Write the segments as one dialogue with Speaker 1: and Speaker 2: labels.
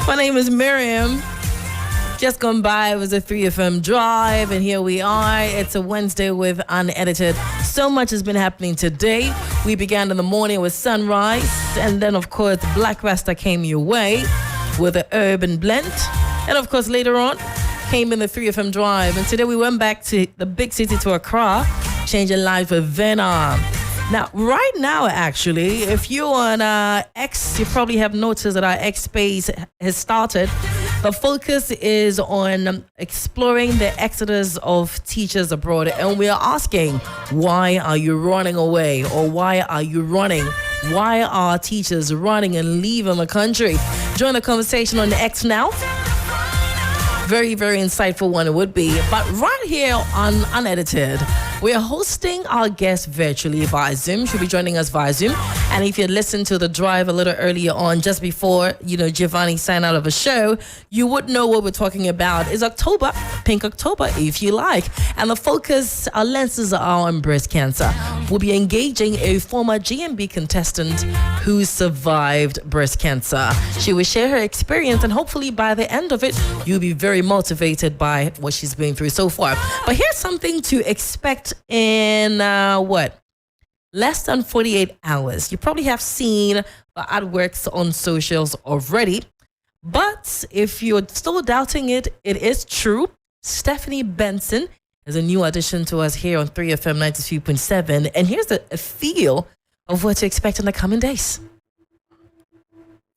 Speaker 1: My name is Miriam. Just gone by, it was a 3FM drive, and here we are. It's a Wednesday with Unedited. So much has been happening today. We began in the morning with Sunrise, and then, of course, Black Rasta came your way with the Urban Blend. And, of course, later on, came in the 3FM drive. And today we went back to the big city to Accra, changing lives with Venom. Now, right now, actually, if you're on X, you probably have noticed that our X space has started. The focus is on exploring the exodus of teachers abroad. And we are asking, why are you running away? Or why are you running? Why are teachers running and leaving the country? Join the conversation on X now. Very, very insightful one it would be. But right here on Unedited, we are hosting our guest virtually via Zoom. She'll be joining us via Zoom. And if you listened to the drive a little earlier on, just before, Giovanni signed out of a show, you would know what we're talking about. It's October, Pink October, if you like. And the focus, our lenses are on breast cancer. We'll be engaging a former GMB contestant who survived breast cancer. She will share her experience, and hopefully by the end of it, you'll be very motivated by what she's been through so far. But here's something to expect in less than 48 hours. You probably have seen the artworks on socials already, but if you're still doubting it, it is true. Stephanie Benson is a new addition to us here on 3FM 93.7, and here's a feel of what to expect in the coming days.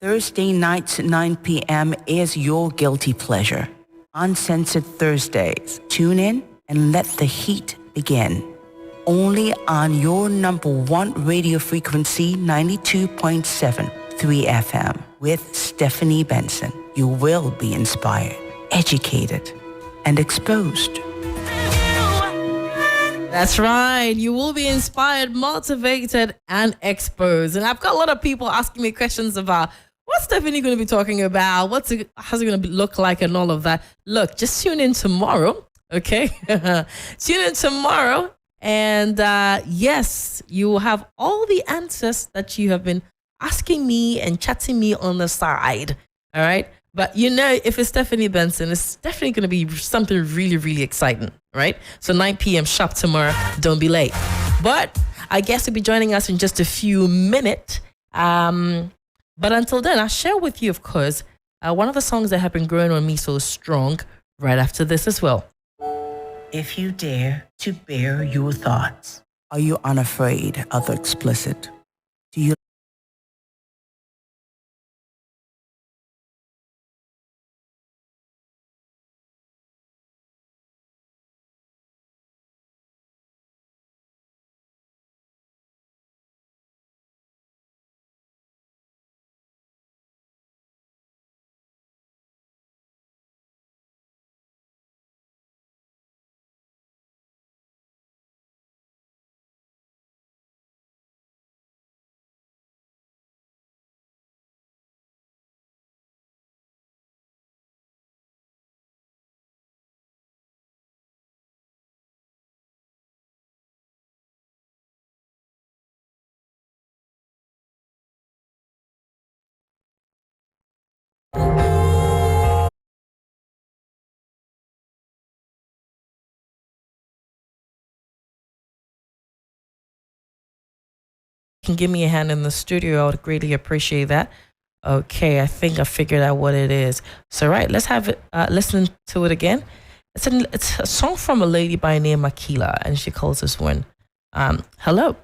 Speaker 2: Thursday nights at 9 p.m. is your guilty pleasure. Uncensored Thursdays. Tune in and let the heat begin. Only on your number one radio frequency, 92.7, 3FM. With Stephanie Benson. You will be inspired, educated, and exposed.
Speaker 1: That's right. You will be inspired, motivated, and exposed. And I've got a lot of people asking me questions about what's Stephanie going to be talking about? How's it going to look like and all of that? Look, just tune in tomorrow, okay? Tune in tomorrow, and yes, you will have all the answers that you have been asking me and chatting me on the side, all right? But if it's Stephanie Benson, it's definitely going to be something really, really exciting, right? So 9 p.m. sharp tomorrow. Don't be late. But I guess you'll be joining us in just a few minutes. But until then, I'll share with you, of course, one of the songs that have been growing on me so strong right after this as well.
Speaker 2: If you dare to bear your thoughts, are you unafraid of the explicit? Do you
Speaker 1: can give me a hand in the studio, I would greatly appreciate that. Okay, I think I figured out what it is. So right, let's have it listen to it again. It's a song from a lady by the name Akila, and she calls this one Hello.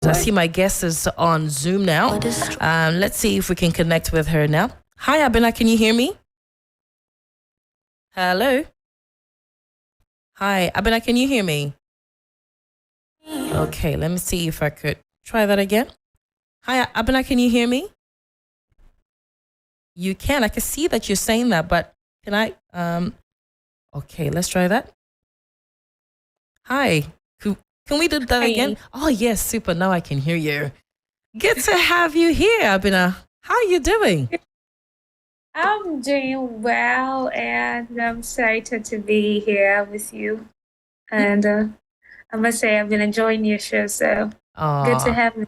Speaker 1: I see my guest is on Zoom now. Let's see if we can connect with her now. Hi, Abena, can you hear me? Hello? Hi, Abena, can you hear me? Okay, let me see if I could try that again. Hi, Abena, can you hear me? You can. I can see that you're saying that, but can I? Okay, let's try that. Hi. Can we do that again? Oh, yes, super. Now I can hear you. Good to have you here, Abena. How are you doing?
Speaker 3: I'm doing well, and I'm excited to be here with you. And I must say, I've been enjoying your show, so good to have me.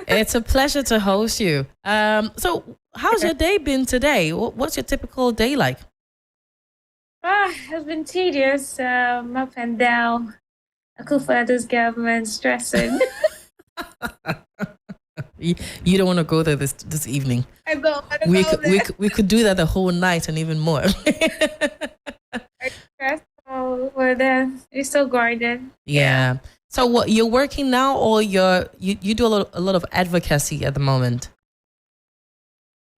Speaker 1: It's a pleasure to host you. So how's your day been today? What's your typical day like?
Speaker 3: It's been tedious, up and down. Akufo-Addo's government stressing.
Speaker 1: You don't want to go there this evening.
Speaker 3: I don't want to go there.
Speaker 1: We could do that the whole night and even more.
Speaker 3: Stressful, but you're still grinding.
Speaker 1: Yeah. So what, you're working now, or you do a lot of advocacy at the moment?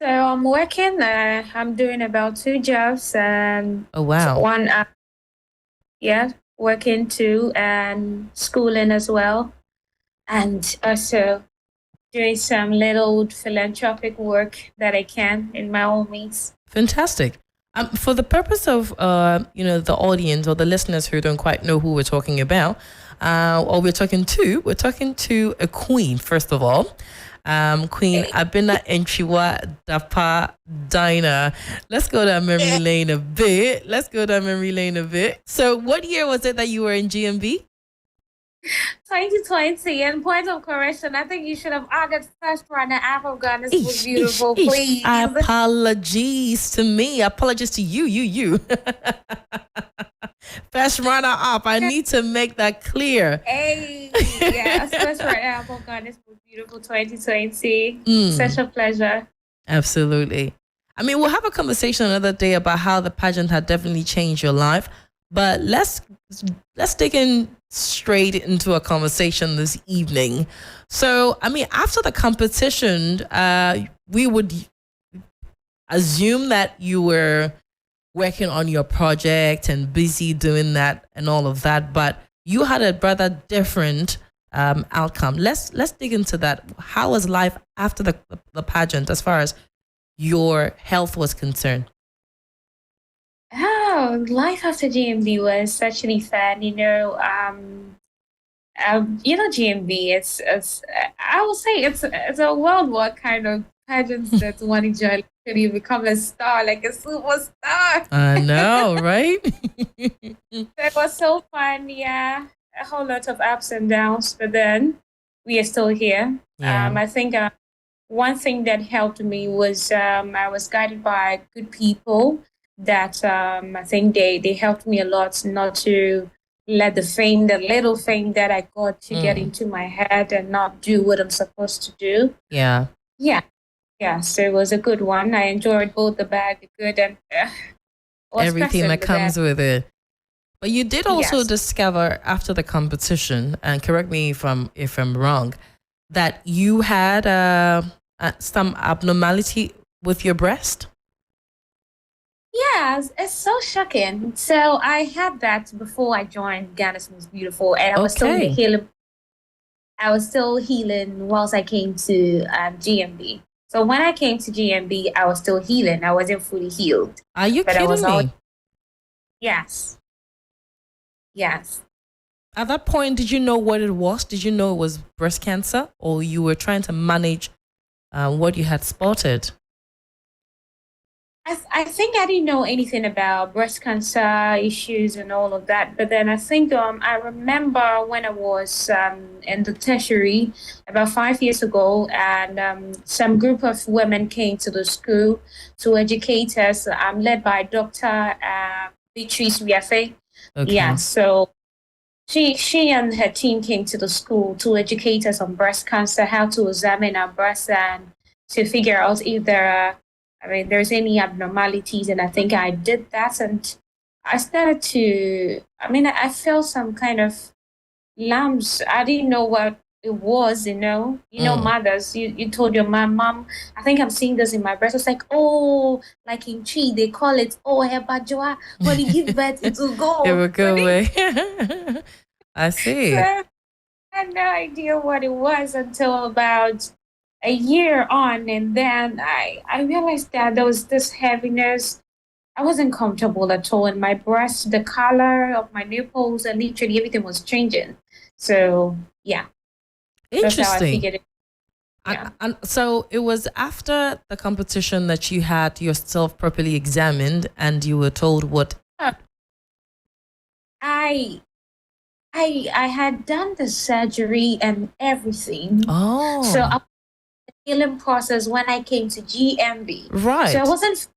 Speaker 3: So I'm working. I'm doing about 2 jobs.
Speaker 1: Oh wow.
Speaker 3: One, working 2 and schooling as well, and also doing some little philanthropic work that I can in my own means.
Speaker 1: Fantastic. For the purpose of the audience or the listeners who don't quite know who we're talking about, or we're talking to a queen, first of all. Queen Abena Enchiwa Dapa Dinah. Let's go down memory lane a bit. So what year was it that you were in GMB?
Speaker 3: 2020, and point of correction, I think you should have added first runner Afghan. This was beautiful, please.
Speaker 1: Apologies to me. Apologies to you. First runner up. I need to make that clear.
Speaker 3: Hey, yes, first runner Afghan. This was beautiful, 2020. Such a pleasure.
Speaker 1: Absolutely. I mean, we'll have a conversation another day about how the pageant had definitely changed your life. But let's dig in straight into a conversation this evening. So, I mean, after the competition, we would assume that you were working on your project and busy doing that and all of that, but you had a rather different outcome. Let's dig into that. How was life after the pageant as far as your health was concerned?
Speaker 3: Oh, life after GMB was actually fun. GMB. It's I will say it's a worldwide kind of pageant that one enjoy. You become a star, like a superstar.
Speaker 1: I know, right?
Speaker 3: It was so fun. Yeah, a whole lot of ups and downs, but then we are still here.
Speaker 1: Yeah.
Speaker 3: I think one thing that helped me was I was guided by good people that I think they helped me a lot not to let the little fame that I got to get into my head and not do what I'm supposed to do.
Speaker 1: Yeah.
Speaker 3: Yeah, so it was a good one. I enjoyed both the bad, the good, and
Speaker 1: everything that comes with it. But you did also
Speaker 3: Yes.
Speaker 1: discover after the competition, and correct me if I'm wrong, that you had some abnormality with your breast.
Speaker 3: Yeah, it's so shocking. So I had that before I joined Ghana's Most Beautiful, and I was still
Speaker 1: Okay.
Speaker 3: healing. I was still healing whilst I came to GMB. So when I came to GMB, I was still healing. I wasn't fully healed.
Speaker 1: Are you
Speaker 3: But I was
Speaker 1: kidding me?
Speaker 3: Yes.
Speaker 1: At that point, did you know what it was? Did you know it was breast cancer, or you were trying to manage what you had spotted?
Speaker 3: I think I didn't know anything about breast cancer issues and all of that. But then I think I remember when I was in the tertiary about 5 years ago, and some group of women came to the school to educate us. Led by Dr. Beatrice Riafe.
Speaker 1: Okay.
Speaker 3: Yeah, so she and her team came to the school to educate us on breast cancer, how to examine our breasts, and to figure out if there's any abnormalities. And I think I did that, and I started to, I felt some kind of lumps. I didn't know what it was, mothers, you told your mom, I think I'm seeing this in my breast. It's like, oh, like in Chi, they call it, oh, Hebajoa, when you give birth, it will go.
Speaker 1: It will go away. I see.
Speaker 3: So I had no idea what it was until about a year on. And then I realized that there was this heaviness. I wasn't comfortable at all in my breast, the color of my nipples, and literally everything was changing. So, yeah. That's how I
Speaker 1: Interesting.
Speaker 3: figured it. Yeah.
Speaker 1: And so it was after the competition that you had yourself properly examined and you were told what.
Speaker 3: I had done the surgery and everything.
Speaker 1: Oh.
Speaker 3: So I was in the healing process when I came to GMB.
Speaker 1: Right.
Speaker 3: So I wasn't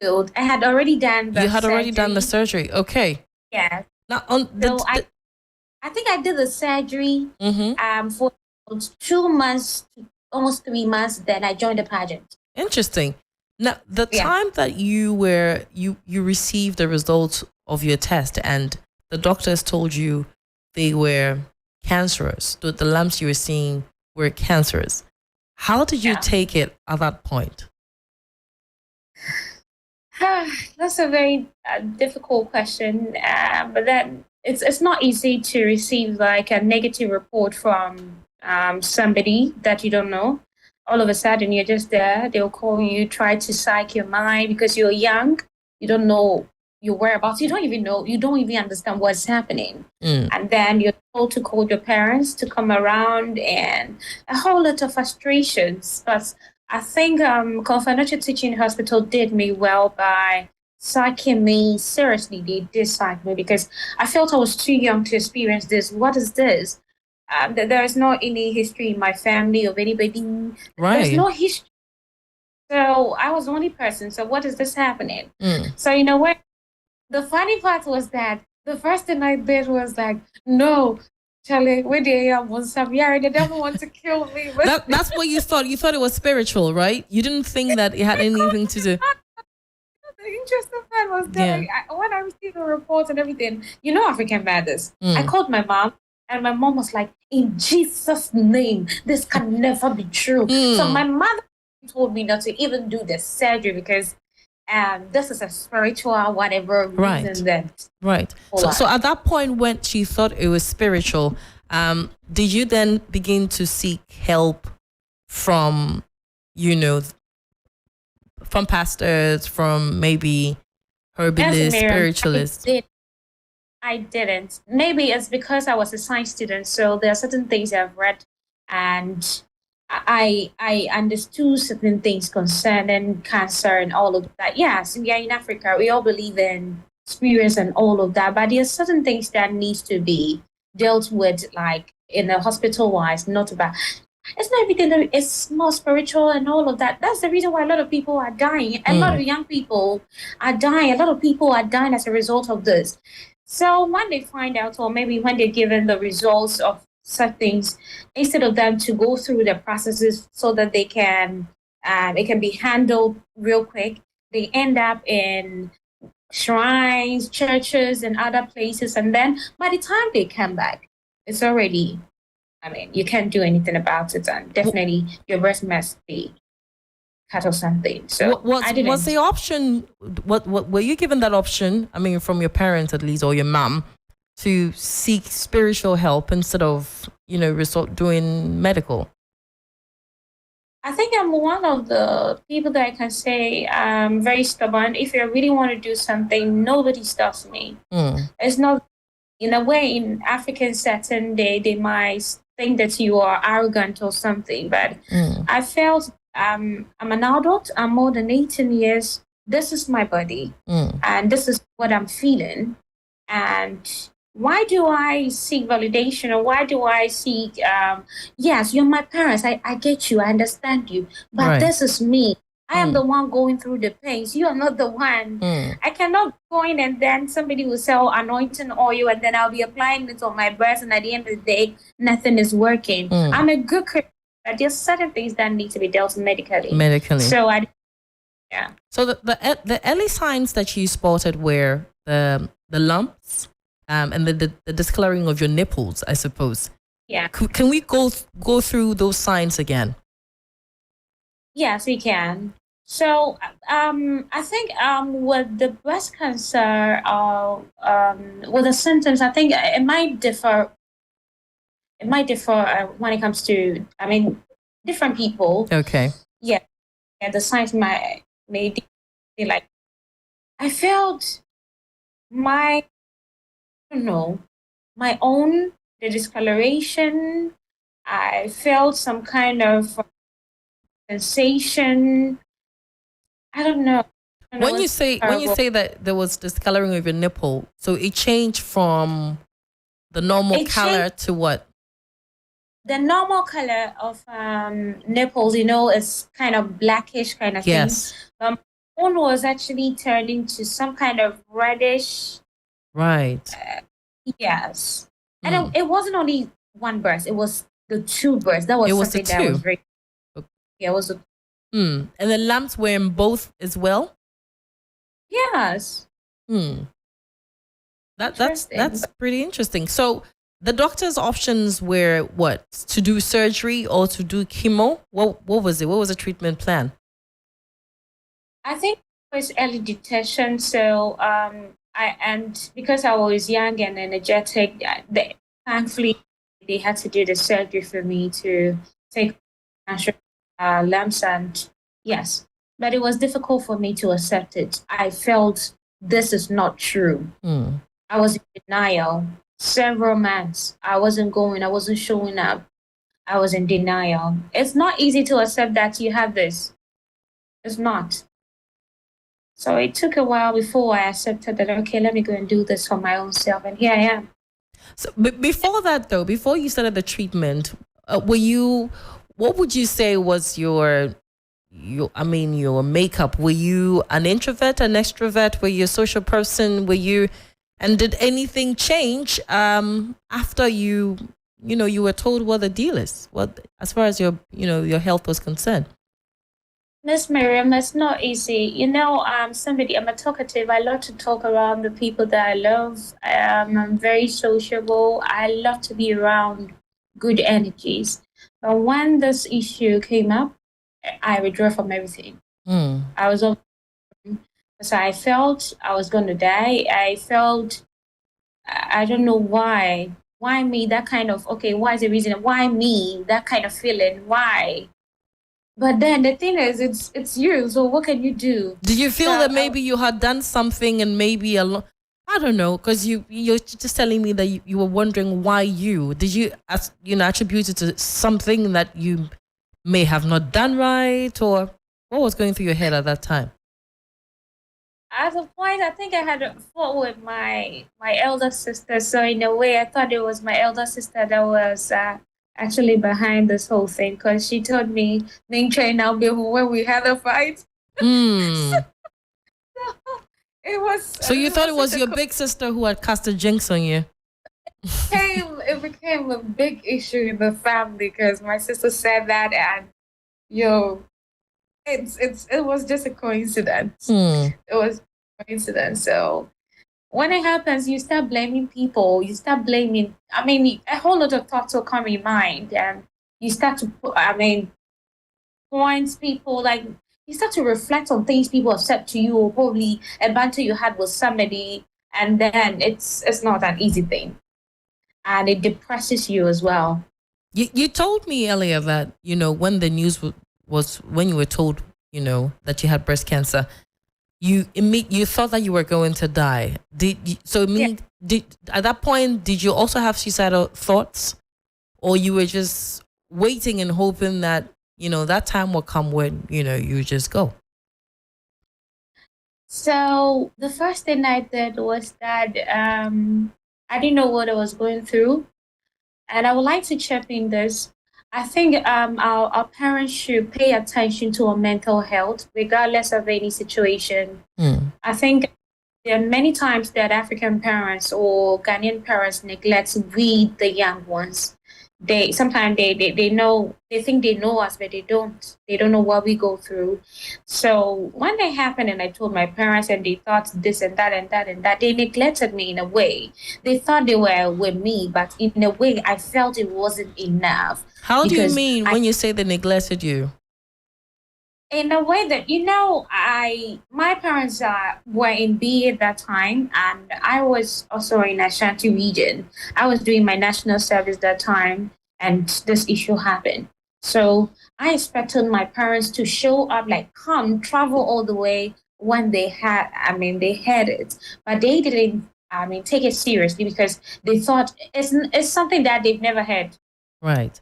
Speaker 3: filled. I had already done the
Speaker 1: You had already done the
Speaker 3: surgery.
Speaker 1: surgery. Okay.
Speaker 3: Yeah.
Speaker 1: Now on
Speaker 3: So I think I did the surgery for 2 months, almost 3 months. Then I joined the pageant.
Speaker 1: Interesting. Now the time that you received the results of your test and the doctors told you they were cancerous, the lumps you were seeing were cancerous. How did you take it at that point?
Speaker 3: That's a very difficult question, but then it's not easy to receive like a negative report from somebody that you don't know. All of a sudden, you're just there. They'll call you, try to psych your mind because you're young. You don't know your whereabouts. You don't even understand what's happening. And then you're told to call your parents to come around and a whole lot of frustrations. But I think Confidential Teaching Hospital did me well by psyching me. Seriously, they did psych me because I felt I was too young to experience this. What is this? There is not any history in my family of anybody.
Speaker 1: Right.
Speaker 3: There's no history. So I was the only person. So what is this happening? So you know what? The funny part was that the first thing I did was like, no, Charlie, where they am on some yard, they never want to kill me.
Speaker 1: That's what you thought. You thought it was spiritual, right? You didn't think that it had anything to do.
Speaker 3: The interesting part was that when I received the reports and everything, African Mothers, I called my mom, and my mom was like, in Jesus' name, this can never be true. So my mother told me not to even do the surgery because this is a spiritual whatever reason that.
Speaker 1: Right. So at that point when she thought it was spiritual, did you then begin to seek help from, from pastors, from maybe herbalists, spiritualists?
Speaker 3: I didn't. Maybe it's because I was a science student, so there are certain things I've read and I understood certain things concerning cancer and all of that. Yes, we are in Africa. We all believe in spirits and all of that, but there are certain things that needs to be dealt with, like in a hospital-wise, not about. It's not everything that it's more spiritual and all of that. That's the reason why a lot of people are dying. A lot of young people are dying. A lot of people are dying as a result of this. So when they find out, or maybe when they're given the results of such things, instead of them to go through the processes so that it can be handled real quick, they end up in shrines, churches, and other places. And then by the time they come back, it's already, you can't do anything about it. And definitely your breast must be cut or something. So
Speaker 1: was the option, what were you given that option, from your parents at least, or your mom, to seek spiritual help instead of, resort doing medical?
Speaker 3: I think I'm one of the people that I can say very stubborn. If I really want to do something, nobody stops me. It's not, in a way, in African setting, they might think that you are arrogant or something. But I felt I'm an adult. I'm more than 18 years. This is my body. And this is what I'm feeling. And why do I seek validation, or why do I seek, yes, you're my parents, I get you, I understand you, but this is me. I am the one going through the pains. You are not the one. I cannot go in and then somebody will sell anointing oil and then I'll be applying it on my breast, and at the end of the day, nothing is working. I'm a good Christian, but there's certain things that need to be dealt medically. So
Speaker 1: So the early signs that you spotted were the lumps, and the discoloring of your nipples, I suppose.
Speaker 3: Yeah.
Speaker 1: Can we go through those signs again?
Speaker 3: Yes, we can. So, I think with the breast cancer, with the symptoms, I think it might differ. It might differ when it comes to, I mean, different people.
Speaker 1: Okay.
Speaker 3: Yeah, yeah, the signs may be like. I felt my, I don't know, my own the discoloration. I felt some kind of sensation. I don't know. I don't know.
Speaker 1: When you
Speaker 3: It's
Speaker 1: say
Speaker 3: terrible.
Speaker 1: that there was discoloring of your nipple, so it changed from the normal
Speaker 3: It
Speaker 1: color
Speaker 3: changed
Speaker 1: to what?
Speaker 3: the normal color of nipples, is kind of blackish kind of thing.
Speaker 1: Yes.
Speaker 3: My own was actually turned into some kind of reddish.
Speaker 1: Right.
Speaker 3: Yes. And
Speaker 1: Mm.
Speaker 3: it wasn't only one breast, it was the two breasts. That
Speaker 1: It
Speaker 3: was
Speaker 1: was the
Speaker 3: something that was
Speaker 1: two.
Speaker 3: very, yeah, it was,
Speaker 1: Mm. And the lumps were in both as well.
Speaker 3: yes.
Speaker 1: Hmm. That's
Speaker 3: Interesting.
Speaker 1: pretty interesting. So the doctor's options were what? To do surgery or to do chemo? What was it? What was the treatment plan?
Speaker 3: I think it was early detection. So and because I was young and energetic, thankfully they had to do the surgery for me to take cancer lumps, and yes, but it was difficult for me to accept it. I felt this is not true.
Speaker 1: Hmm.
Speaker 3: I was in denial several months. I wasn't going. I wasn't showing up. I was in denial. It's not easy to accept that you have this. It's not. So it took a while before I accepted that, okay, let me go and do this for my own self. And here I am.
Speaker 1: So before that though, before you started the treatment, were you? What would you say was your makeup? Were you an introvert, an extrovert? Were you a social person? Were you? And did anything change after you were told what the deal is? What as far as your health was concerned?
Speaker 3: Miss Miriam, it's not easy. I'm a talkative. I love to talk around the people that I love. I'm very sociable. I love to be around good energies. But when this issue came up, I withdrew from everything.
Speaker 1: Hmm.
Speaker 3: I was on, so I felt I was going to die. I felt, I don't know why. Why me? That kind of, okay, why is the reason? Why me? That kind of feeling. Why? But then the thing is, it's you. So what can you do?
Speaker 1: Did you feel
Speaker 3: So
Speaker 1: that maybe you had done something and maybe I don't know, because you're just telling me that you were wondering why you did you attribute it to something that you may have not done right, or what was going through your head at that time?
Speaker 3: at a point, I think I had a fought with my elder sister. So in a way, I thought it was my elder sister that was actually behind this whole thing, because she told me, "Ning train now be when we had a fight."
Speaker 1: Hmm.
Speaker 3: It was
Speaker 1: So you thought it was
Speaker 3: such
Speaker 1: your big sister who had cast a jinx on you?
Speaker 3: it became a big issue in the family because my sister said that, and yo, it was just a coincidence.
Speaker 1: Hmm.
Speaker 3: It was a coincidence. So when it happens, you start blaming people. You start blaming. I mean, a whole lot of thoughts will come in your mind, and you start to put. I mean, points people like you start to reflect on things people have said to you, or probably a banter you had with somebody, and then it's not an easy thing, and it depresses you as well.
Speaker 1: You told me earlier that when the news was when you were told that you had breast cancer, you thought that you were going to die. Did at that point did you also have suicidal thoughts, or you were just waiting and hoping that that time will come when you just go?
Speaker 3: So the first thing I did was that I didn't know what I was going through, and I would like to chip in this. I think our parents should pay attention to our mental health, regardless of any situation.
Speaker 1: Hmm.
Speaker 3: I think there are many times that African parents or Ghanaian parents neglect we, the young ones. they sometimes they know, they think they know us, but they don't know what we go through. So when they happened and I told my parents and they thought this and that and that and that, they neglected me in a way. They thought they were with me, but in a way I felt it wasn't enough.
Speaker 1: How do you
Speaker 3: because
Speaker 1: mean when you say they neglected you?
Speaker 3: in a way that, I my parents were in BA at that time, and I was also in Ashanti region. I was doing my national service that time, and this issue happened. So I expected my parents to show up, like come travel all the way when they had it, but they didn't. Take it seriously because they thought it's something that they've never had.
Speaker 1: Right.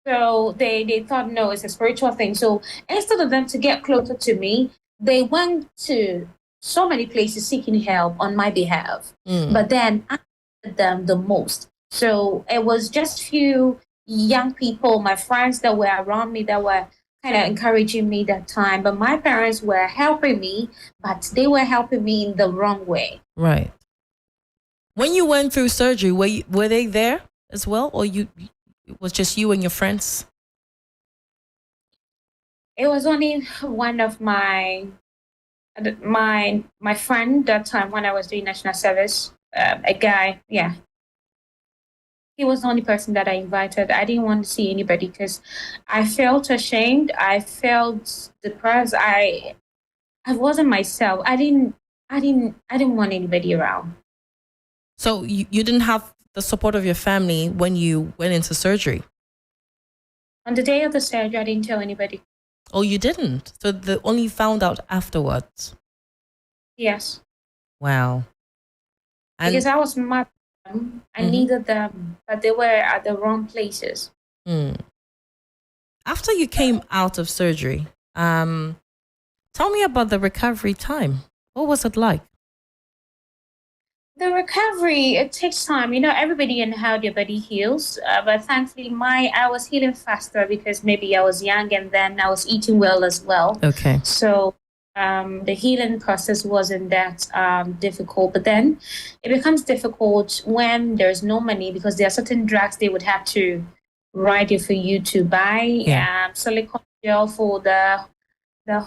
Speaker 3: So they thought, no, it's a spiritual thing. So instead of them to get closer to me, they went to so many places seeking help on my behalf. But then I needed them the most. So it was just few young people, my friends that were around me, that were kind of encouraging me that time. But my parents were helping me, but they were helping me in the wrong way.
Speaker 1: Right. When you went through surgery, were they there as well, or it was just you and your friends?
Speaker 3: It was only one of my friend that time when I was doing national service, a guy, yeah. He was the only person that I invited. I didn't want to see anybody because I felt ashamed. I felt depressed. I wasn't myself. I didn't want anybody around.
Speaker 1: So you didn't have the support of your family when you went into surgery?
Speaker 3: On the day of the surgery, I didn't tell anybody.
Speaker 1: Oh, you didn't? So they only found out afterwards?
Speaker 3: Yes.
Speaker 1: Wow. And
Speaker 3: Because I was mad. I needed them, but they were at the wrong places.
Speaker 1: After you came out of surgery, tell me about the recovery time. What was it like?
Speaker 3: The recovery, it takes time. Everybody and how their body heals. But thankfully, I was healing faster because maybe I was young and then I was eating well as well.
Speaker 1: Okay.
Speaker 3: So the healing process wasn't that difficult. But then it becomes difficult when there's no money because there are certain drugs they would have to write it for you to buy. Silicone gel for the a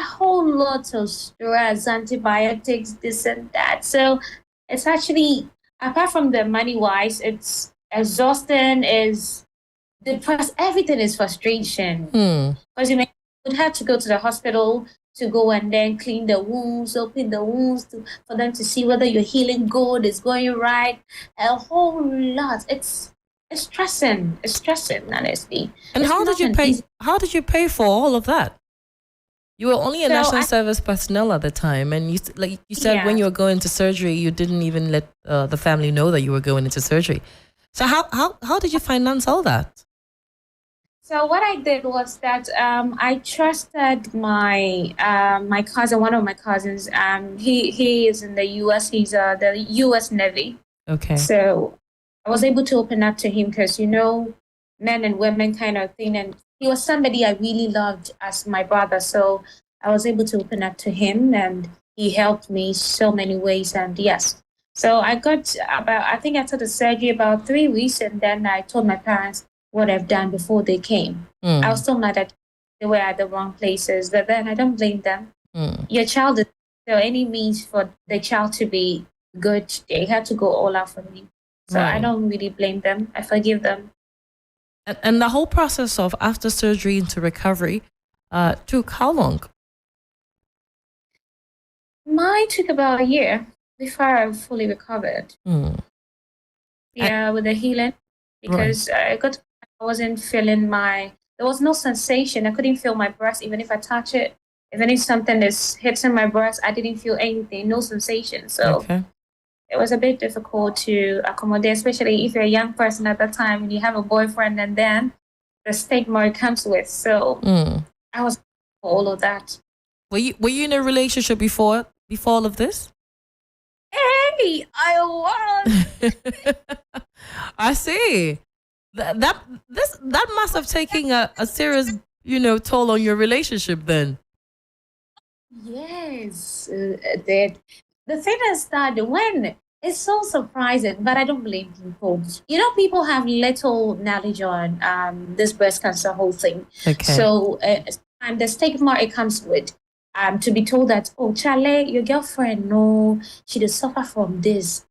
Speaker 3: whole lot of stress, antibiotics, this and that. So it's actually, apart from the money wise, it's exhausting, is depressed, everything is frustration. Because you would have to go to the hospital to go and then clean the wounds, open the wounds for them to see whether your healing good is going right. A whole lot. It's stressing. It's stressing, honestly.
Speaker 1: And
Speaker 3: It's
Speaker 1: how did you
Speaker 3: not an
Speaker 1: pay?
Speaker 3: easy-
Speaker 1: How did you pay for all of that? You were only a
Speaker 3: So
Speaker 1: national
Speaker 3: I-
Speaker 1: service personnel at the time, and like you said, when
Speaker 3: Yeah.
Speaker 1: you were going to surgery, you didn't even let the family know that you were going into surgery. So how did you finance all that?
Speaker 3: So what I did was that I trusted my cousin, one of my cousins. He is in the U.S. He's the U.S. Navy.
Speaker 1: Okay.
Speaker 3: So I was able to open up to him because men and women kind of thing, and he was somebody I really loved as my brother. So I was able to open up to him, and he helped me so many ways. And yes, so I got I think after the surgery about 3 weeks, and then I told my parents what I've done before they came. I was still mad that they were at the wrong places, but then I don't blame them. Your child is, so any means for the child to be good, they had to go all out for me. So I
Speaker 1: Right.
Speaker 3: don't really blame them. I forgive them.
Speaker 1: And the whole process of after surgery into recovery took how long?
Speaker 3: Mine took about a year before I fully recovered. Yeah, with the healing, because I wasn't feeling there was no sensation. I couldn't feel my breast, even if I touch it. Even if something is hitting my breast, I didn't feel anything, no sensation. So
Speaker 1: Okay.
Speaker 3: it was a bit difficult to accommodate, especially if you're a young person at that time and you have a boyfriend, and then the stigma it comes with. So I was for all of that.
Speaker 1: Were you in a relationship before all of this?
Speaker 3: Hey, I was.
Speaker 1: I see. That must have taken a serious, toll on your relationship then.
Speaker 3: Yes, the thing is that when It's so surprising, but I don't blame people. You know, people have little knowledge on this breast cancer whole thing.
Speaker 1: Okay.
Speaker 3: So, and the stigma it comes with, to be told that, oh, Charlie, your girlfriend, no, she did suffer from this.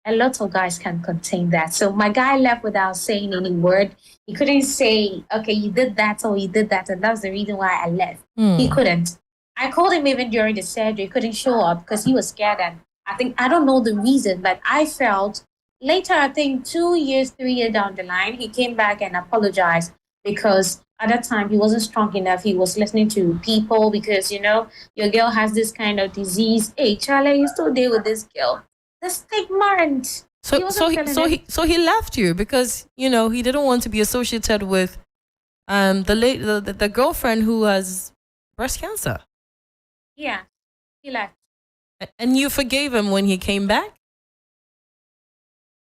Speaker 3: A lot of guys can contain that. So my guy left without saying any word. He couldn't say, okay, you did that or you did that, and that's the reason why I left. He couldn't. I called him even during the surgery. He couldn't show up because he was scared. And I don't know the reason, but I felt later, I think 2 years, 3 years down the line, he came back and apologized because at that time he wasn't strong enough. He was listening to people because, you know, your girl has this kind of disease. Hey, Charlie, you still there with this girl? The stigma and
Speaker 1: So he left you because, you know, he didn't want to be associated with the girlfriend who has breast cancer.
Speaker 3: Yeah, he left.
Speaker 1: And you forgave him when he came back?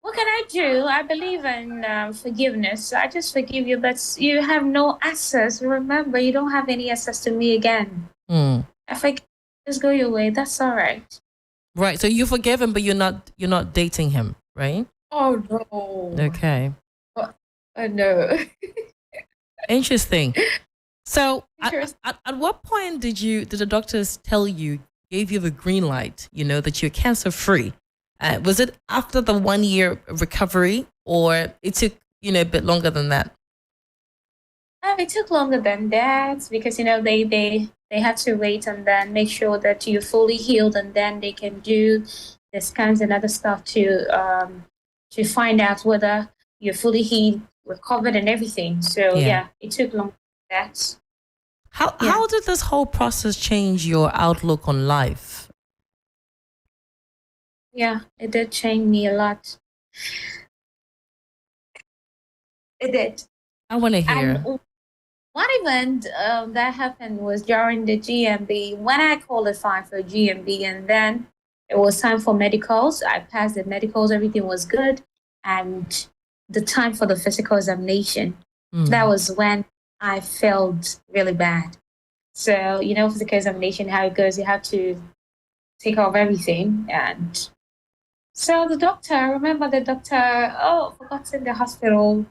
Speaker 3: What can I do? I believe in forgiveness. I just forgive you, but you have no access. Remember, you don't have any access to me again. I forgive. Just go your way. That's all right.
Speaker 1: Right. So you forgive him, but you're not dating him, right?
Speaker 3: Oh no.
Speaker 1: Okay.
Speaker 3: No.
Speaker 1: Interesting. So at what point did the doctors tell you, gave you the green light, you know, that you're cancer free? Was it after the 1 year recovery, or it took, you know, a bit longer than that?
Speaker 3: It took longer than that because, you know, they had to wait and then make sure that you're fully healed, and then they can do the scans and other stuff to find out whether you're fully healed, recovered, and everything. So yeah it took longer than that.
Speaker 1: How did this whole process change your outlook on life?
Speaker 3: Yeah, it did change me a lot. It did.
Speaker 1: I want to hear.
Speaker 3: And one event that happened was during the GMB when I qualified for GMB, and then it was time for medicals. I passed the medicals, everything was good, and the time for the physical examination. That was when I felt really bad. So, you know, physical examination, how it goes, you have to take off everything. And so I remember the doctor, I forgot in the hospital.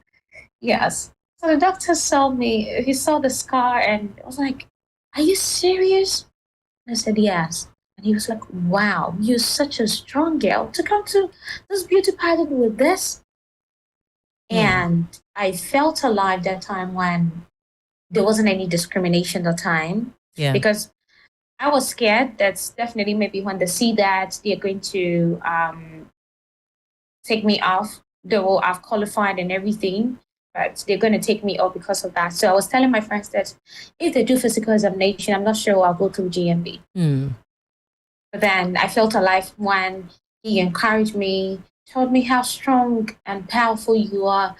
Speaker 3: Yes. So the doctor saw me, he saw the scar and I was like, are you serious? I said, yes. And he was like, wow, you're such a strong girl to come to this beauty pageant with this. And I felt alive that time when there wasn't any discrimination at the time. Yeah. Because I was scared. That's definitely maybe when they see that they're going to take me off, though I've qualified and everything, but they're going to take me off because of that. So I was telling my friends that if they do physical examination, I'm not sure I'll go through GMB. But then I felt alive when he encouraged me, told me how strong and powerful you are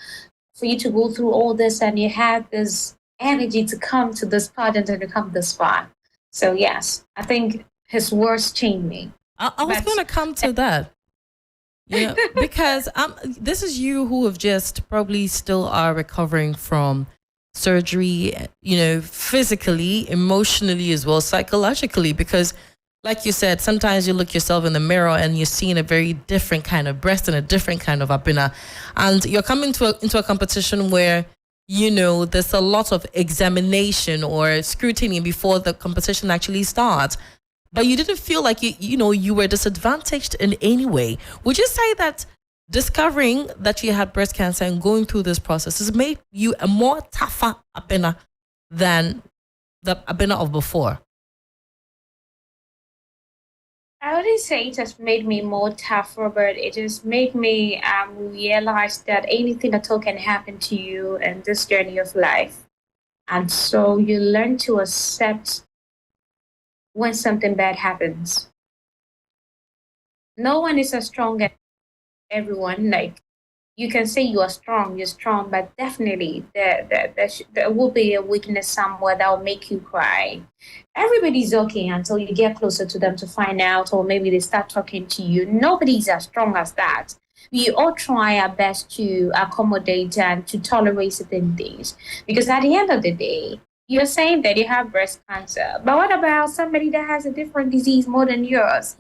Speaker 3: for you to go through all this, and you had this energy to come to this pageant and to come this far. So yes, I think his words changed me.
Speaker 1: I was going to come to that. You know, because this is you who have just probably still are recovering from surgery, you know, physically, emotionally as well, psychologically, because like you said, sometimes you look yourself in the mirror and you're seeing a very different kind of breast and a different kind of abina. And you're coming into a competition where, you know, there's a lot of examination or scrutiny before the competition actually starts. But you didn't feel like you were disadvantaged in any way. Would you say that discovering that you had breast cancer and going through this process has made you a more tougher abina than the abina of before?
Speaker 3: I wouldn't say it has made me more tough, Robert. It just made me realize that anything at all can happen to you in this journey of life. And so you learn to accept when something bad happens. No one is as strong as everyone. Like, you can say you're strong, but definitely there will be a weakness somewhere that will make you cry. Everybody's okay until you get closer to them to find out, or maybe they start talking to you. Nobody's as strong as that. We all try our best to accommodate and to tolerate certain things, because at the end of the day, you're saying that you have breast cancer, but what about somebody that has a different disease more than yours?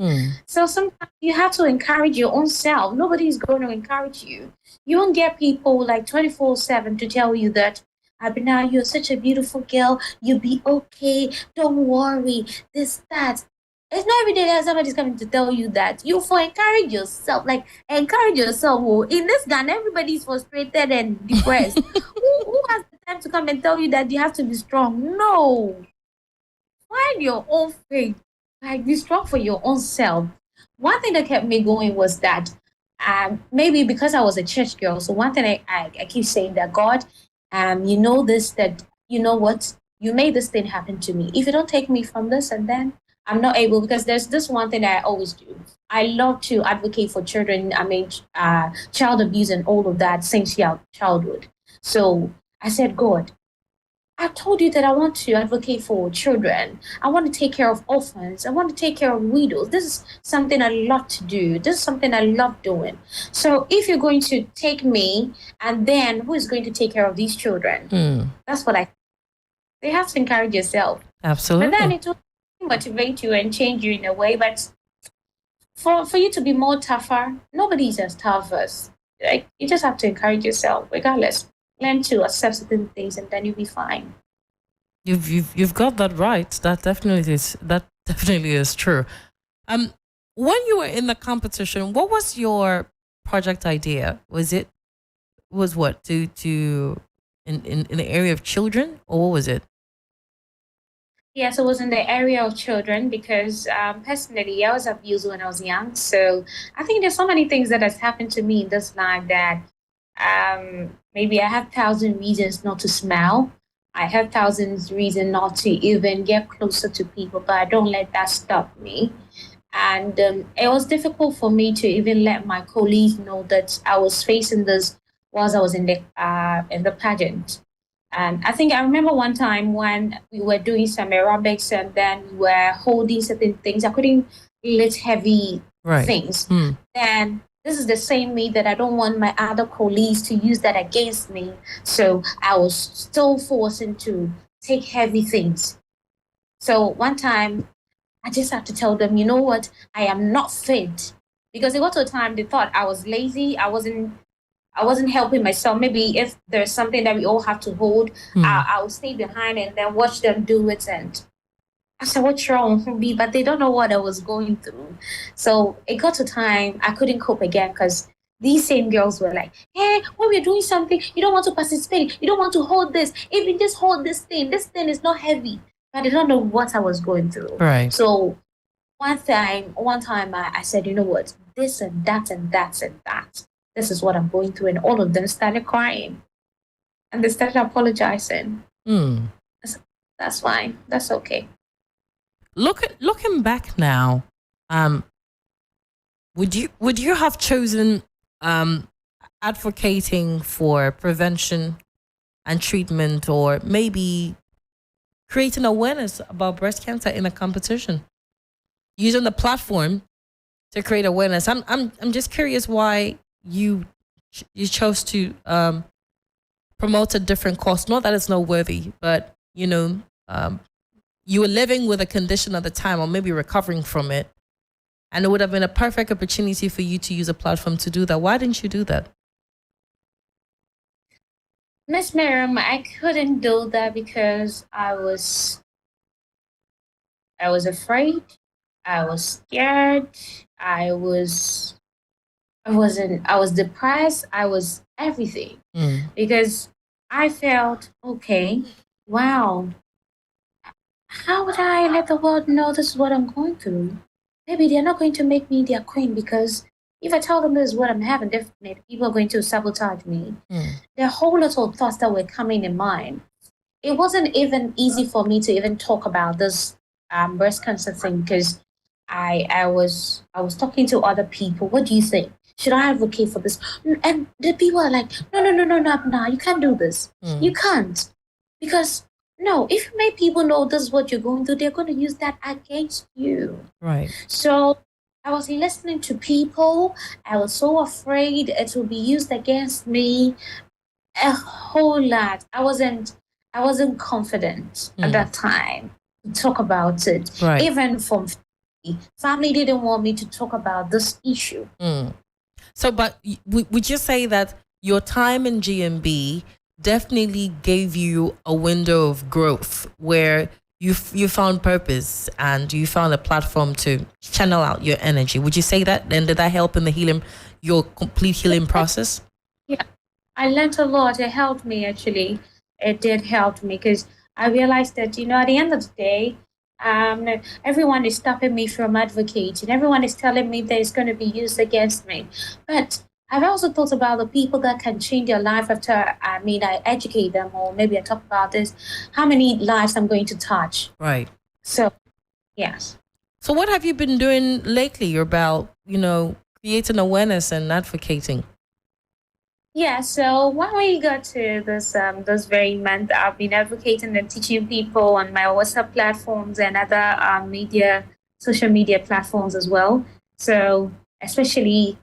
Speaker 3: So sometimes you have to encourage your own self. Nobody's going to encourage you. You won't get people like 24/7 to tell you that, Abina, you're such a beautiful girl. You'll be okay. Don't worry. This, that. It's not every day that somebody's coming to tell you that. You for encourage yourself. Like, encourage yourself. Oh, in this gun, everybody's frustrated and depressed. who has the time to come and tell you that you have to be strong? No. Find your own faith. Like, be strong for your own self. One thing that kept me going was that maybe because I was a church girl. So one thing I keep saying that, God, you know this, that you know what, you made this thing happen to me. If you don't take me from this, and then I'm not able, because there's this one thing that I always do. I love to advocate for children. I mean, child abuse and all of that since childhood. So I said, God, I told you that I want to advocate for children. I want to take care of orphans. I want to take care of widows. This is something I love to do. This is something I love doing. So if you're going to take me, and then who is going to take care of these children? That's what they have to encourage yourself.
Speaker 1: Absolutely.
Speaker 3: But then it will motivate you and change you in a way. But for you to be more tougher, nobody's as tough as, like, you just have to encourage yourself regardless. Learn to accept certain things, and then you'll be fine.
Speaker 1: You've got that right. That definitely is true. When you were in the competition, what was your project idea? Was what to in the area of children, or what was it?
Speaker 3: Yes, it was in the area of children because personally, I was abused when I was young. So I think there's so many things that has happened to me in this life that maybe I have 1,000 reasons not to smile. I have thousands reasons not to even get closer to people, but I don't let that stop me. And it was difficult for me to even let my colleagues know that I was facing this whilst I was in the pageant. And I think I remember one time when we were doing some aerobics and then we were holding certain things. I couldn't lift heavy things. Then this is the same way that I don't want my other colleagues to use that against me. So I was still forcing to take heavy things. So one time I just had to tell them, you know what, I am not fit. Because it got to a time they thought I was lazy. I wasn't helping myself. Maybe if there's something that we all have to hold, I'll stay behind and then watch them do it. And I said, what's wrong with me? But they don't know what I was going through. So it got to time I couldn't cope again because these same girls were like, hey, when we're doing something, you don't want to participate. You don't want to hold this. Even just hold this thing. This thing is not heavy. But they don't know what I was going through.
Speaker 1: Right.
Speaker 3: So one time I said, you know what, this and that and that and that. This is what I'm going through. And all of them started crying. And they started apologizing. That's fine. That's okay.
Speaker 1: Looking back now, would you have chosen advocating for prevention and treatment, or maybe creating awareness about breast cancer in a competition, using the platform to create awareness? I'm just curious why you chose to promote a different cause. Not that it's not worthy, but you were living with a condition at the time, or maybe recovering from it, and it would have been a perfect opportunity for you to use a platform to do that. Why didn't you do that?
Speaker 3: Miss Miriam, I couldn't do that because I was afraid. I was scared. I was depressed. I was everything because I felt, okay, wow, how would I let the world know this is what I'm going through? Maybe they're not going to make me their queen, because if I tell them this is what I'm having, definitely people are going to sabotage me. There are a whole lot of thoughts that were coming in mind. It wasn't even easy for me to even talk about this breast cancer thing because I was talking to other people. What do you think? Should I advocate for this? And the people are like, no, you can't do this. You can't. Because, no, if you make people know this is what you're going through, they're going to use that against you.
Speaker 1: Right.
Speaker 3: So I was listening to people. I was so afraid it will be used against me. A whole lot. I wasn't I wasn't confident at that time to talk about it.
Speaker 1: Right.
Speaker 3: Even from family didn't want me to talk about this issue.
Speaker 1: So, but would you say that your time in GMB definitely gave you a window of growth where you found purpose and you found a platform to channel out your energy? Would you say that? And did that help in the healing, your complete healing process?
Speaker 3: Yeah, I learned a lot. It helped me, actually. It did help me because I realized that, at the end of the day, everyone is stopping me from advocating. Everyone is telling me that it's going to be used against me. But I've also thought about the people that can change their life after, I educate them, or maybe I talk about this, how many lives I'm going to touch.
Speaker 1: Right.
Speaker 3: So, yes.
Speaker 1: So what have you been doing lately about, creating awareness and advocating?
Speaker 3: Yeah, so when we got to this very month, I've been advocating and teaching people on my WhatsApp platforms and other social media platforms as well. So especially,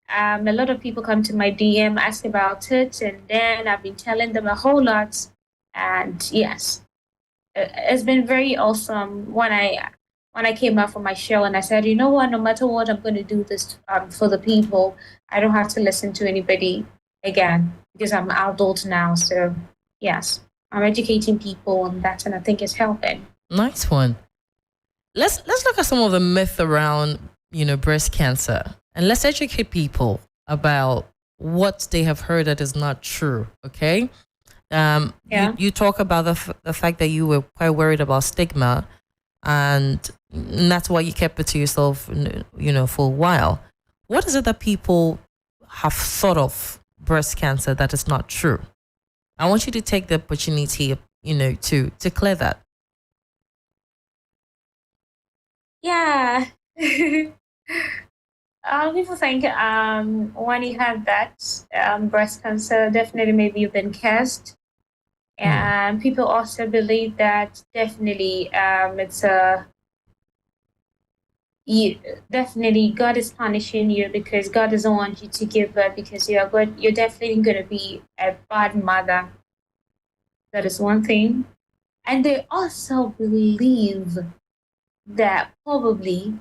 Speaker 3: a lot of people come to my DM, ask about it, and then I've been telling them a whole lot. And yes, it's been very awesome when I came out from my show and I said, you know what, no matter what, I'm going to do this for the people. I don't have to listen to anybody again because I'm adult now. So yes, I'm educating people on that, and I think it's helping.
Speaker 1: Nice one. Let's look at some of the myth around breast cancer, and let's educate people about what they have heard that is not true. Okay. You talk about the fact that you were quite worried about stigma, and that's why you kept it to yourself, for a while. What is it that people have thought of breast cancer that is not true? I want you to take the opportunity, to clear that.
Speaker 3: Yeah. People think when you have that breast cancer, definitely maybe you've been cursed. And people also believe that definitely definitely God is punishing you because God doesn't want you to give birth because you're definitely going to be a bad mother. That is one thing. And they also believe that probably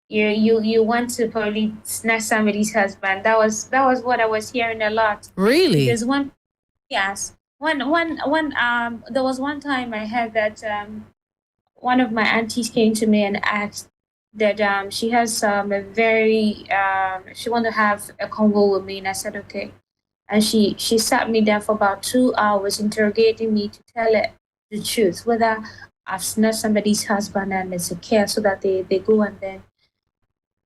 Speaker 3: you want to probably snatch somebody's husband. That was what I was hearing a lot.
Speaker 1: Really?
Speaker 3: Because there was one time I heard that one of my aunties came to me and asked that she has a very she wanted to have a convo with me, and I said okay. And she sat me down for about 2 hours interrogating me to tell her the truth, whether I've snatched somebody's husband and it's a care so that they go, and then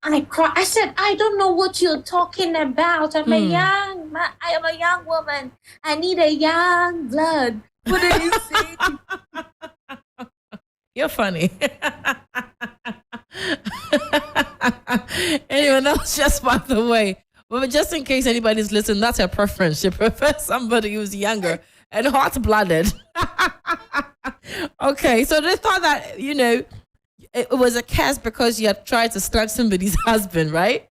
Speaker 3: I cried. I said, I don't know what you're talking about. I am a young woman. I need a young blood. What did you say?
Speaker 1: You're funny. Anyway, that was just by the way. But just in case anybody's listening, that's her preference. She prefers somebody who's younger and hot-blooded. Okay, so they thought that, it was a curse because you had tried to snatch somebody's husband, right?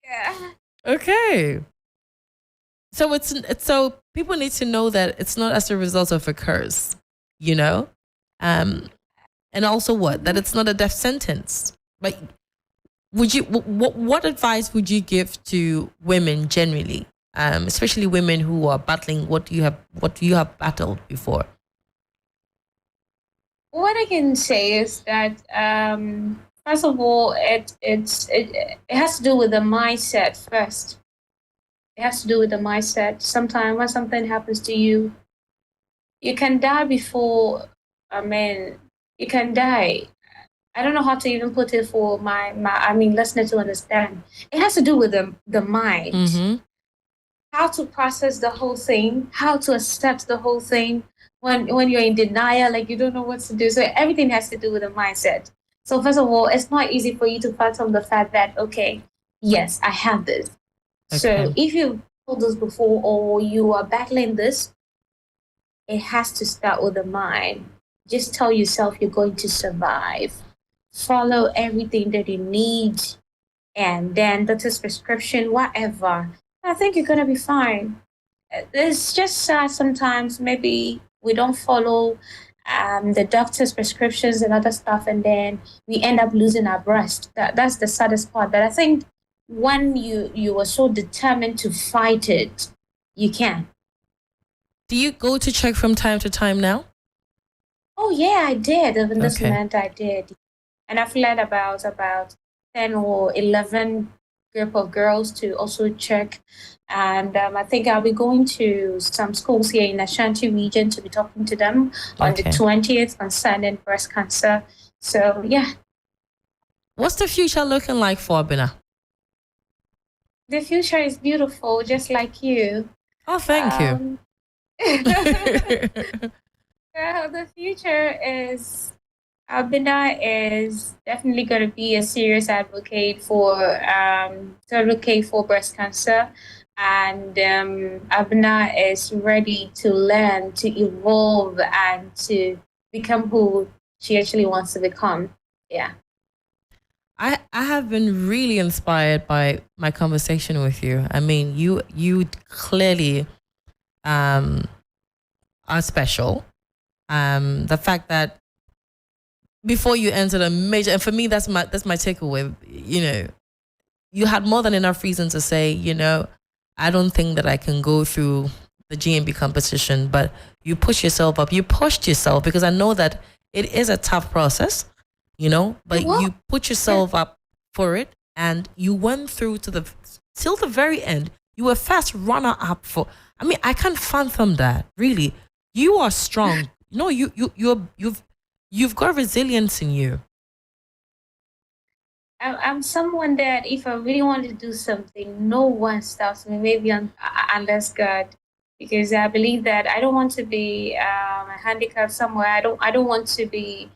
Speaker 3: Yeah.
Speaker 1: Okay. So so people need to know that it's not as a result of a curse, and also that it's not a death sentence. But would you what advice would you give to women generally, especially women who are battling what you have battled before?
Speaker 3: What I can say is that first of all, it has to do with the mindset first. It has to do with the mindset. Sometimes when something happens to you, you can die before. You can die. I don't know how to even put it for my listener to understand. It has to do with the mind.
Speaker 1: Mm-hmm.
Speaker 3: How to process the whole thing, how to accept the whole thing when you're in denial, like you don't know what to do. So everything has to do with the mindset. So first of all, it's not easy for you to fathom the fact that, okay, yes, I have this.
Speaker 1: Okay.
Speaker 3: So if you've told this before or you are battling this, it has to start with the mind. Just tell yourself you're going to survive. Follow everything that you need. And then doctor's prescription, whatever. I think you're going to be fine. It's just sad sometimes. Maybe we don't follow the doctor's prescriptions and other stuff, and then we end up losing our breast. That's the saddest part. But I think when you are so determined to fight it, you can.
Speaker 1: Do you go to check from time to time now?
Speaker 3: Oh yeah, I did. Even this
Speaker 1: Okay.
Speaker 3: month I did, and I've led about 10 or 11 group of girls to also check. And I think I'll be going to some schools here in Ashanti region to be talking to them on the
Speaker 1: Okay.
Speaker 3: 20th concerning breast cancer. So yeah,
Speaker 1: What's the future looking like for Abina?
Speaker 3: the future is beautiful, just like you.
Speaker 1: Oh, thank you.
Speaker 3: The future is Albina is definitely going to be a serious advocate for breast cancer, and Albina is ready to learn, to evolve, and to become who she actually wants to become. Yeah.
Speaker 1: I have been really inspired by my conversation with you. I mean, you clearly are special. The fact that before you entered a major, and for me that's my takeaway, you know, you had more than enough reason to say, you know, I don't think that I can go through the GMB competition, but you push yourself up, you pushed yourself, because I know that it is a tough process, you know, but you put yourself up for it, and you went through till the very end. You were first runner up for. I mean, I can't fathom that. Really, you are strong. No, you've got resilience in you.
Speaker 3: I'm someone that if I really want to do something, no one stops me. Maybe unless God, because I believe that I don't want to be handicapped somewhere. I don't want to be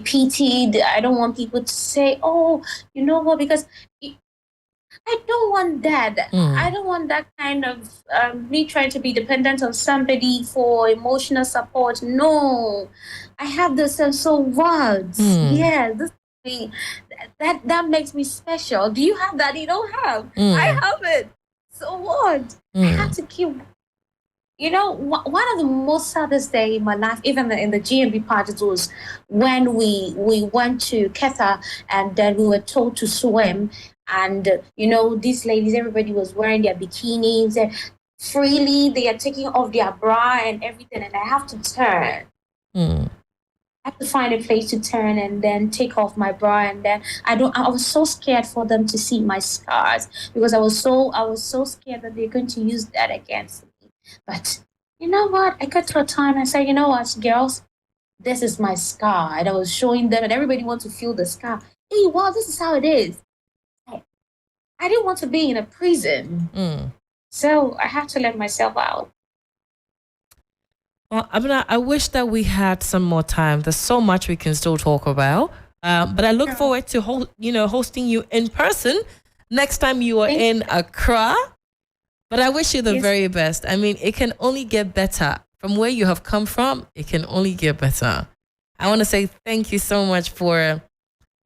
Speaker 3: pitied. I don't want people to say, "Oh, you know what?" Because I don't want that. I don't want that kind of me trying to be dependent on somebody for emotional support. No, I have this, and so what? Yeah, that makes me special. Do you have that? You don't have. I have it. So what? I have to keep. You know, one of the most saddest day in my life, even in the GMB parties, was when we went to Ketha, and then we were told to swim. And, you know, these ladies, everybody was wearing their bikinis, and freely they are taking off their bra and everything. And I have to turn. I have to find a place to turn and then take off my bra. And then I was so scared for them to see my scars, because I was so scared that they're going to use that against me. But you know what? I got to a time and said, you know what, girls, this is my scar. And I was showing them, and everybody wants to feel the scar. Hey, wow, this is how it is. I didn't want to be in a prison. So I had to let myself out.
Speaker 1: Well, I wish that we had some more time. There's so much we can still talk about. But I look forward to hosting you in person next time you are in Accra. But I wish you the very best. I mean, it can only get better. From where you have come from, it can only get better. I want to say thank you so much for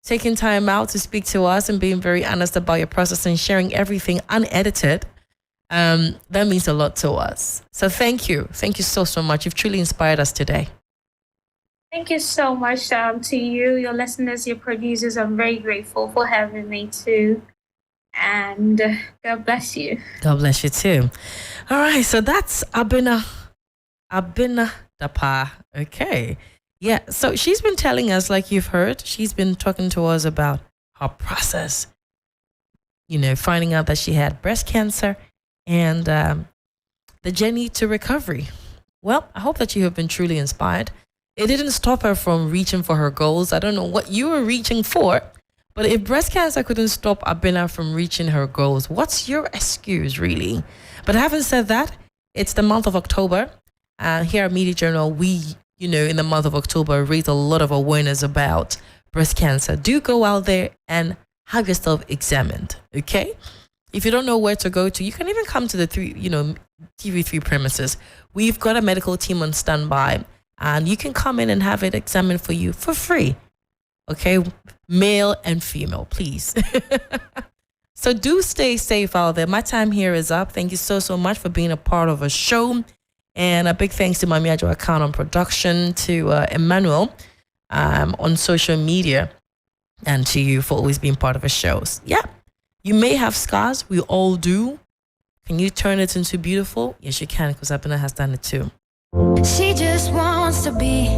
Speaker 1: taking time out to speak to us and being very honest about your process and sharing everything unedited. That means a lot to us. So thank you. Thank you so much. You've truly inspired us today.
Speaker 3: Thank you so much to you, your listeners, your producers. I'm very grateful for having me too. And God bless you.
Speaker 1: God bless you too. All right, so that's Abina Dapa. Okay. Yeah, so she's been telling us, like you've heard, she's been talking to us about her process, you know, finding out that she had breast cancer and the journey to recovery. Well, I hope that you have been truly inspired. It didn't stop her from reaching for her goals. I don't know what you were reaching for, but if breast cancer couldn't stop Abina from reaching her goals, what's your excuse, really? But having said that, it's the month of October. Here at Media Journal, we, you know, in the month of October, raise a lot of awareness about breast cancer. Do go out there and have yourself examined, okay? If you don't know where to go to, you can even come to the TV3 premises. We've got a medical team on standby, and you can come in and have it examined for you for free. Okay, male and female, please. So do stay safe out there. My time here is up. Thank you so much for being a part of a show. And a big thanks to Mami Ajo Akan on production, to Emmanuel on social media, and to you for always being part of our shows. Yeah, you may have scars. We all do. Can you turn it into beautiful? Yes, you can, because Abena has done it too.
Speaker 4: She just wants to be